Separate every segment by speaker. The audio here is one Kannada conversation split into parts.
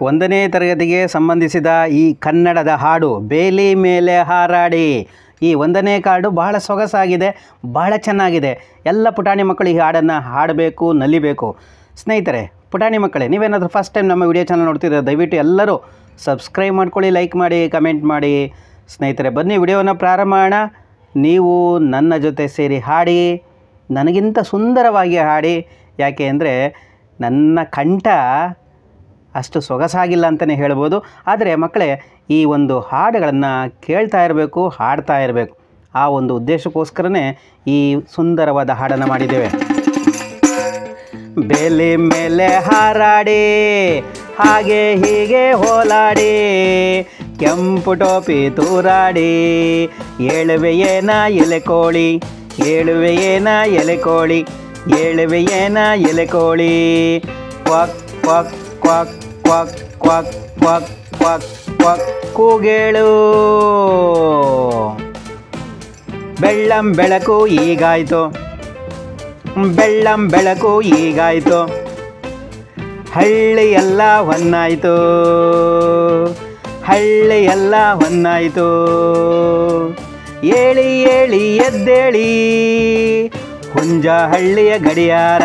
Speaker 1: ಒಂದನೇ ತರಗತಿಗೆ ಸಂಬಂಧಿಸಿದ ಈ ಕನ್ನಡದ ಹಾಡು ಬೇಲಿ ಮೇಲೆ ಹಾರಾಡಿ. ಈ ಒಂದನೇ ಹಾಡು ಬಹಳ ಸೊಗಸಾಗಿದೆ, ಬಹಳ ಚೆನ್ನಾಗಿದೆ. ಎಲ್ಲ ಪುಟಾಣಿ ಮಕ್ಕಳು ಈ ಹಾಡನ್ನು ಹಾಡಬೇಕು, ನಲಿಬೇಕು. ಸ್ನೇಹಿತರೆ, ಪುಟಾಣಿ ಮಕ್ಕಳೇ, ನೀವೇನಾದರೂ ಫಸ್ಟ್ ಟೈಮ್ ನಮ್ಮ ವಿಡಿಯೋ ಚಾನಲ್ ನೋಡ್ತಿದ್ರೆ ದಯವಿಟ್ಟು ಎಲ್ಲರೂ ಸಬ್ಸ್ಕ್ರೈಬ್ ಮಾಡ್ಕೊಳ್ಳಿ, ಲೈಕ್ ಮಾಡಿ, ಕಮೆಂಟ್ ಮಾಡಿ. ಸ್ನೇಹಿತರೆ, ಬನ್ನಿ ವಿಡಿಯೋನ ಪ್ರಾರಂಭ ಮಾಡೋಣ. ನೀವು ನನ್ನ ಜೊತೆ ಸೇರಿ ಹಾಡಿ, ನನಗಿಂತ ಸುಂದರವಾಗಿ ಹಾಡಿ. ಯಾಕೆ ಅಂದರೆ ನನ್ನ ಕಂಠ ಅಷ್ಟು ಸೊಗಸಾಗಿಲ್ಲ ಅಂತಲೇ ಹೇಳ್ಬೋದು. ಆದರೆ ಮಕ್ಕಳೇ, ಈ ಒಂದು ಹಾಡುಗಳನ್ನು ಕೇಳ್ತಾ ಇರಬೇಕು, ಹಾಡ್ತಾ ಇರಬೇಕು. ಆ ಒಂದು ಉದ್ದೇಶಕ್ಕೋಸ್ಕರನೇ ಈ ಸುಂದರವಾದ ಹಾಡನ್ನು ಮಾಡಿದ್ದೇವೆ. ಬೇಲಿ ಮೇಲೆ ಹಾರಾಡಿ, ಹಾಗೆ ಹೀಗೆ ಹೋಲಾಡಿ, ಕೆಂಪು ಟೋಪಿ ತೂರಾಡಿ, ಏಳುವೆಯೇನ ಎಲೆಕೋಳಿ, ಏಳುವೆಯೇನ ಎಲೆಕೋಳಿ, ಏಳುವೆಯೇನ ಎಲೆಕೋಳಿ, quack quack quack quack quack quack quack quack ಕೂಗೇಳು. ಬೆಳ್ಳಂ ಬೆಳಕು ಈಗಾಯ್ತು, ಬೆಳ್ಳಂ ಬೆಳಕು ಈಗಾಯ್ತು, ಹಳ್ಳಿಯೆಲ್ಲ ಹೊನ್ನಾಯಿತು, ಹಳ್ಳಿಯೆಲ್ಲ ಹೊನ್ನಾಯಿತು. ಏಳಿ ಏಳಿ ಎದ್ದೇಳಿ, ಹುಂಜಹಳ್ಳಿಯ ಗಡಿಯಾರ,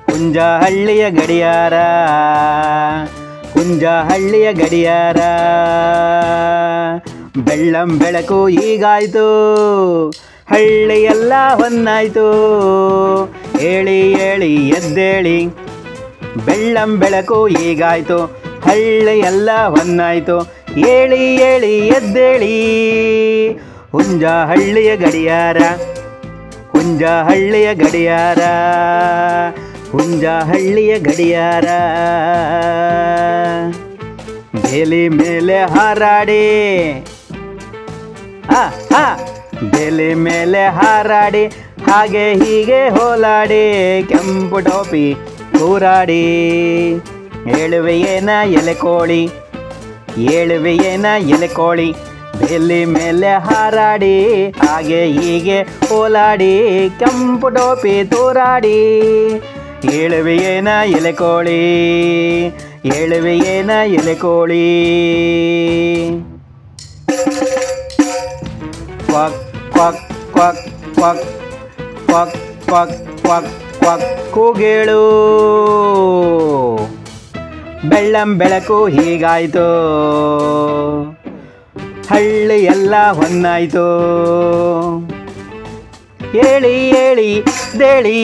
Speaker 1: ಹುಂಜಹಳ್ಳಿಯ ಗಡಿಯಾರ, ಹುಂಜಹಳ್ಳಿಯ ಗಡಿಯಾರ. ಬೆಳ್ಳಂ ಬೆಳಕು ಈಗಾಯಿತು, ಹಳ್ಳಿಯೆಲ್ಲ ಹೊನ್ನಾಯಿತು. ಏಳಿ ಏಳಿ ಎದ್ದೇಳಿ, ಬೆಳ್ಳಂ ಬೆಳಕು ಈಗಾಯಿತು, ಹಳ್ಳಿಯೆಲ್ಲ ಹೊನ್ನಾಯಿತು. ಏಳಿ ಏಳಿ ಎದ್ದೇಳಿ, ಹುಂಜಹಳ್ಳಿಯ ಗಡಿಯಾರ, ಹುಂಜಹಳ್ಳಿಯ ಗಡಿಯಾರ, ಹುಂಜಹಳ್ಳಿಯ ಗಡಿಯಾರ. ಬೇಲಿ ಮೇಲೆ ಹಾರಾಡಿ, ಬೇಲಿ ಮೇಲೆ ಹಾರಾಡಿ, ಹಾಗೆ ಹೀಗೆ ಹೋಲಾಡಿ, ಕೆಂಪು ಟೋಪಿ ತೂರಾಡಿ, ಏಳುವೆಯೇನ ಎಲೆಕೋಳಿ, ಏಳುವೆಯೇನ ಎಲೆಕೋಳಿ. ಬೇಲಿ ಮೇಲೆ ಹಾರಾಡಿ, ಹಾಗೆ ಹೀಗೆ ಹೋಲಾಡಿ, ಕೆಂಪು ಟೋಪಿ ತೂರಾಡಿ, ಏಳುವೆಯೇನ ಎಲೆಕೋಳಿ, ಏಳುವೆಯೇನ ಎಲೆಕೋಳಿ. Quack quack quack quack quack quack quack quack ಕೂಗೇಳು. ಬೆಳ್ಳಂ ಬೆಳಕು ಹೀಗಾಯಿತು, ಹಳ್ಳಿಯೆಲ್ಲ ಹೊನ್ನಾಯಿತು. ಏಳಿ ಏಳಿ ದೇಳಿ,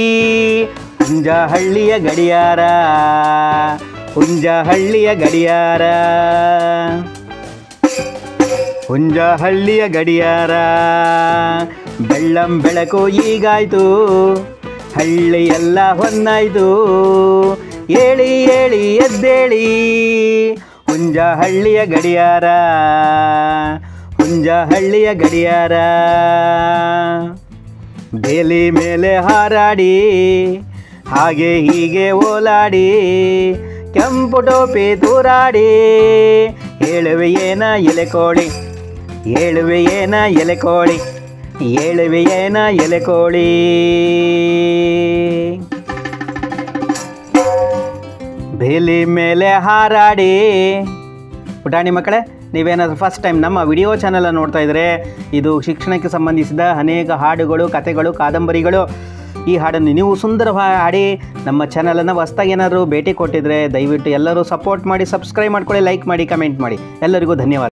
Speaker 1: ಹುಂಜಹಳ್ಳಿಯ ಗಡಿಯಾರ, ಹುಂಜಹಳ್ಳಿಯ ಗಡಿಯಾರ, ಹುಂಜಹಳ್ಳಿಯ ಗಡಿಯಾರ. ಬೆಳ್ಳಂ ಬೆಳಕು ಈಗಾಯಿತು, ಹಳ್ಳಿಯೆಲ್ಲ ಹೊನ್ನಾಯಿತು. ಏಳಿ ಏಳಿ ಎದ್ದೇಳಿ, ಹುಂಜಹಳ್ಳಿಯ ಗಡಿಯಾರ, ಹುಂಜಹಳ್ಳಿಯ ಗಡಿಯಾರ. ಬೇಲಿ ಮೇಲೆ ಹಾರಾಡಿ, ಹಾಗೆ ಹೀಗೆ ಓಲಾಡಿ, ಕೆಂಪು ಟೋಪಿ ತೂರಾಡಿ, ಏಳುವೆಯೇನ ಎಲೆಕೋಳಿ, ಏಳುವೆಯೇನ ಎಲೆಕೋಳಿ, ಏಳುವೆಯೇನ ಎಲೆಕೋಳಿ. ಬೇಲಿ ಮೇಲೆ ಹಾರಾಡಿ. ಪುಟಾಣಿ ಮಕ್ಕಳೇ, ನೀವೇನಾದರೂ ಫಸ್ಟ್ ಟೈಮ್ ನಮ್ಮ ವಿಡಿಯೋ ಚಾನಲನ್ನು ನೋಡ್ತಾ ಇದ್ದರೆ, ಇದು ಶಿಕ್ಷಣಕ್ಕೆ ಸಂಬಂಧಿಸಿದ ಅನೇಕ ಹಾಡುಗಳು, ಕಥೆಗಳು, ಕಾದಂಬರಿಗಳು. ಈ ಹಾಡನ್ನು ನೀವು ಸುಂದರವಾಗಿ ಹಾಡಿ ನಮ್ಮ ಚಾನಲನ್ನು ಹೊಸ್ದಾಗಿ ಏನಾದರೂ ಭೇಟಿ ಕೊಟ್ಟಿದ್ರೆ ದಯವಿಟ್ಟು ಎಲ್ಲರೂ ಸಪೋರ್ಟ್ ಮಾಡಿ, ಸಬ್ಸ್ಕ್ರೈಬ್ ಮಾಡ್ಕೊಳ್ಳಿ, ಲೈಕ್ ಮಾಡಿ, ಕಮೆಂಟ್ ಮಾಡಿ. ಎಲ್ಲರಿಗೂ ಧನ್ಯವಾದ.